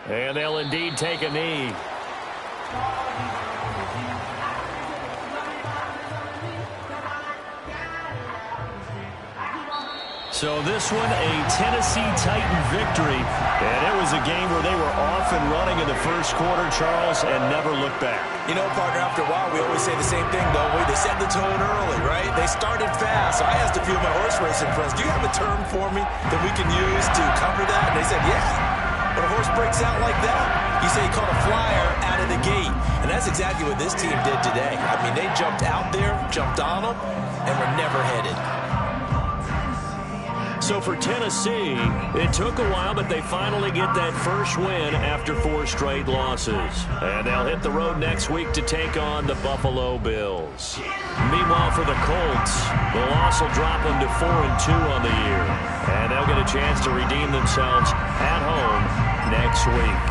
Speaker 5: And they'll indeed take a knee. So this one, a Tennessee Titan victory. And it was a game where they were off and running in the first quarter, Charles, and never looked back.
Speaker 3: You know, partner, after a while, we always say the same thing, don't we? They set the tone early, right? They started fast. So I asked a few of my horse racing friends, do you have a term for me that we can use to cover that? And they said, yeah. When a horse breaks out like that, you say he caught a flyer out of the gate. And that's exactly what this team did today. I mean, they jumped out there, jumped on them, and were never headed.
Speaker 5: So for Tennessee, it took a while, but they finally get that first win after 4 straight losses. And they'll hit the road next week to take on the Buffalo Bills. Meanwhile, for the Colts, the loss will drop them to 4-2 on the year. And they'll get a chance to redeem themselves at home next week.